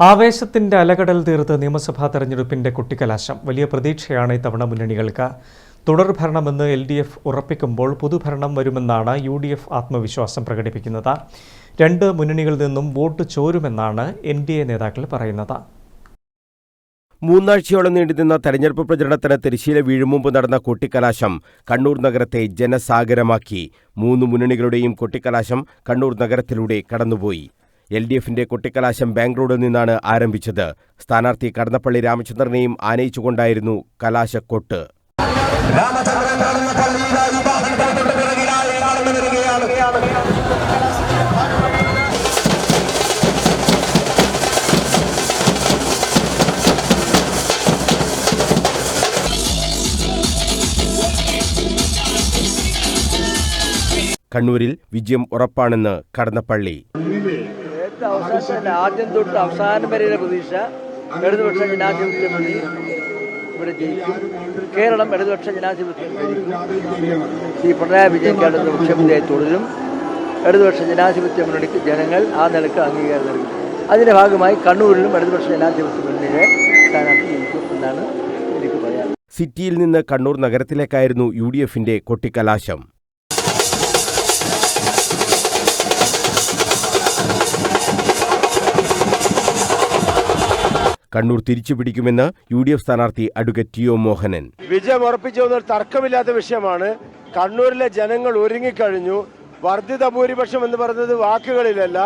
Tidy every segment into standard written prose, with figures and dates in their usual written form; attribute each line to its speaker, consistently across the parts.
Speaker 1: ആവേശത്തിന്റെ അലകടൽ തീർത്ത് നിയമസഭാ തെരഞ്ഞെടുപ്പിന്റെ കൊട്ടിക്കലാശം. വലിയ പ്രതീക്ഷയാണ് ഇത്തവണ മുന്നണികൾക്ക്. തുടർഭരണമെന്ന് LDF ഉറപ്പിക്കുമ്പോൾ പുതുഭരണം വരുമെന്നാണ് UDF ആത്മവിശ്വാസം പ്രകടിപ്പിക്കുന്നത്. രണ്ട് മുന്നണികളിൽ നിന്നും വോട്ട് ചോരുമെന്നാണ് NDA നേതാക്കൾ പറയുന്നത്.
Speaker 2: മൂന്നാഴ്ചയോളം നീണ്ടുനിന്ന തെരഞ്ഞെടുപ്പ് പ്രചരണത്തിന് തിരശ്ശീല വീഴും മുമ്പ് നടന്ന കൊട്ടിക്കലാശം കണ്ണൂർ നഗരത്തെ ജനസാഗരമാക്കി. മൂന്ന് മുന്നണികളുടെയും കൊട്ടിക്കലാശം കണ്ണൂർ നഗരത്തിലൂടെ കടന്നുപോയി. LDFന്റെ കൊട്ടിക്കലാശം ബാങ്ക് റോഡിൽ നിന്നാണ് ആരംഭിച്ചത്. സ്ഥാനാർത്ഥി കടന്നപ്പള്ളി രാമചന്ദ്രനെയും ആനയിച്ചുകൊണ്ടായിരുന്നു കലാശക്കൊട്ട്. കണ്ണൂരിൽ വിജയം ഉറപ്പാണെന്ന് കടന്നപ്പള്ളി.
Speaker 3: ആദ്യം തൊട്ട് അവസാനം വരെയുള്ള പ്രതീക്ഷ ഇടതുപക്ഷ ജനാധിപത്യ മുന്നണി ഇവിടെ ജയിക്കും. കേരളം ഇടതുപക്ഷ ജനാധിപത്യ ശ്രീ പിണറായി വിജയൻ മുഖ്യമന്ത്രിയായി തുടരും. ഇടതുപക്ഷ ജനാധിപത്യ മുന്നണിക്ക് ജനങ്ങൾ ആ നിലക്ക് അംഗീകാരം നൽകും. അതിന്റെ ഭാഗമായി കണ്ണൂരിലും ഇടതുപക്ഷ ജനാധിപത്യ മുന്നണിയുടെ സ്ഥാനാർത്ഥി ജയിക്കും എന്നാണ് എനിക്ക് പറയാം.
Speaker 2: സിറ്റിയിൽ നിന്ന് കണ്ണൂർ നഗരത്തിലേക്കായിരുന്നു UDFന്റെ കൊട്ടിക്കലാശം. കണ്ണൂർ തിരിച്ചുപിടിക്കുമെന്ന് UDF സ്ഥാനാർത്ഥി അഡ്വക്കേറ്റ് TO മോഹനൻ.
Speaker 4: വിജയം ഉറപ്പിച്ചൊന്നും തർക്കമില്ലാത്ത വിഷയമാണ്. കണ്ണൂരിലെ ജനങ്ങൾ ഒരുങ്ങിക്കഴിഞ്ഞു. വർദ്ധിത ഭൂരിപക്ഷം എന്ന് പറയുന്നത് വാക്കുകളിലല്ല,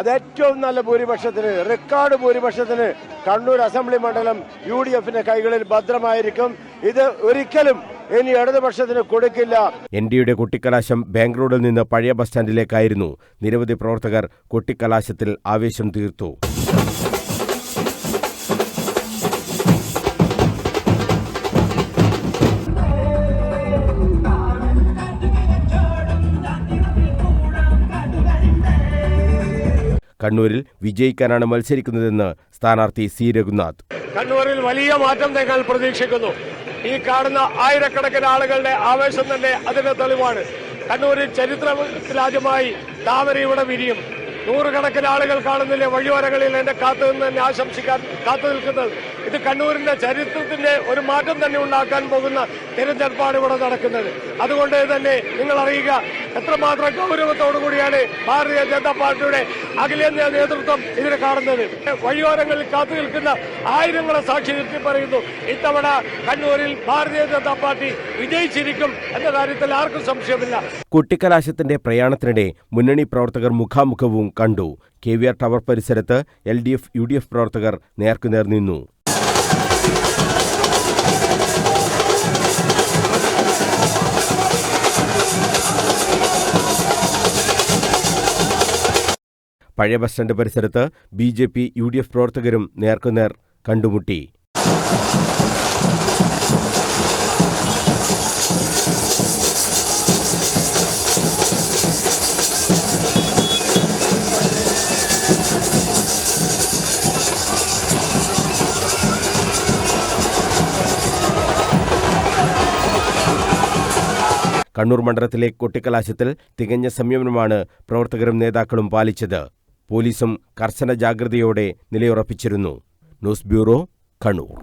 Speaker 4: അത് ഏറ്റവും നല്ല ഭൂരിപക്ഷത്തിന്, റെക്കോർഡ് ഭൂരിപക്ഷത്തിന് കണ്ണൂർ അസംബ്ലി മണ്ഡലം UDFന്റെ കൈകളിൽ ഭദ്രമായിരിക്കും. ഇത് ഒരിക്കലും ഇനി ഇടതുപക്ഷത്തിന് കൊടുക്കില്ല.
Speaker 2: NDAയുടെ കൊട്ടിക്കലാശം ബാങ്ക് റോഡിൽ നിന്ന് പഴയ ബസ് സ്റ്റാൻഡിലേക്കായിരുന്നു. നിരവധി പ്രവർത്തകർ കൊട്ടിക്കലാശത്തിൽ ആവേശം തീർത്തു. കണ്ണൂരിൽ വിജയിക്കാനാണ് മത്സരിക്കുന്നതെന്ന് സ്ഥാനാർത്ഥി C രഘുനാഥ്.
Speaker 4: കണ്ണൂരിൽ വലിയ മാറ്റം ഞങ്ങൾ പ്രതീക്ഷിക്കുന്നു. ഈ കാണുന്ന ആയിരക്കണക്കിന് ആളുകളുടെ ആവേശം തന്നെ അതിന്റെ തെളിവാണ്. കണ്ണൂരിൽ ചരിത്രത്തിലാദ്യമായി താമര ഇവിടെ വിരിയും. നൂറുകണക്കിന് ആളുകൾ കാണുന്നില്ലേ വഴിയോരങ്ങളിൽ എന്നെ എന്നെ ആശംസിക്കാൻ കാത്തു നിൽക്കുന്നത്. ഇത് കണ്ണൂരിന്റെ ചരിത്രത്തിന്റെ ഒരു മാറ്റം തന്നെ ഉണ്ടാക്കാൻ പോകുന്ന തിരഞ്ഞെടുപ്പാണ് ഇവിടെ നടക്കുന്നത്. അതുകൊണ്ട് തന്നെ നിങ്ങൾ അറിയുക എത്രമാത്രം ഗൗരവത്തോടുകൂടിയാണ് ഭാരതീയ ജനതാ പാർട്ടിയുടെ അഖിലേന്ത്യാ നേതൃത്വം ഇതിനെ കാണുന്നത്. വഴിയോരങ്ങളിൽ കാത്തു നിൽക്കുന്ന ആയിരങ്ങളെ സാക്ഷി നിർത്തി പറയുന്നു, ഇത്തവണ കണ്ണൂരിൽ ഭാരതീയ ജനതാ പാർട്ടി വിജയിച്ചിരിക്കും എന്ന കാര്യത്തിൽ ആർക്കും സംശയമില്ല.
Speaker 2: കൊട്ടിക്കലാശത്തിന്റെ പ്രയാണത്തിനിടെ മുന്നണി പ്രവർത്തകർ മുഖാമുഖവും കണ്ടു. KVR ടവർ പരിസരത്ത് LDF UDF പ്രവർത്തകർ നേർക്കുനേർ നിന്നു. പഴയ ബസ് സ്റ്റാൻഡ് പരിസരത്ത് BJP UDF പ്രവർത്തകരും നേർക്കുനേർ കണ്ടുമുട്ടി. കണ്ണൂർ മണ്ഡലത്തിലെ കൊട്ടിക്കലാശത്തിൽ തികഞ്ഞ സംയമനമാണ് പ്രവർത്തകരും നേതാക്കളും പാലിച്ചത്. പോലീസും കർശന ജാഗ്രതയോടെ നിലയുറപ്പിച്ചിരുന്നു. News bureau, Kannur.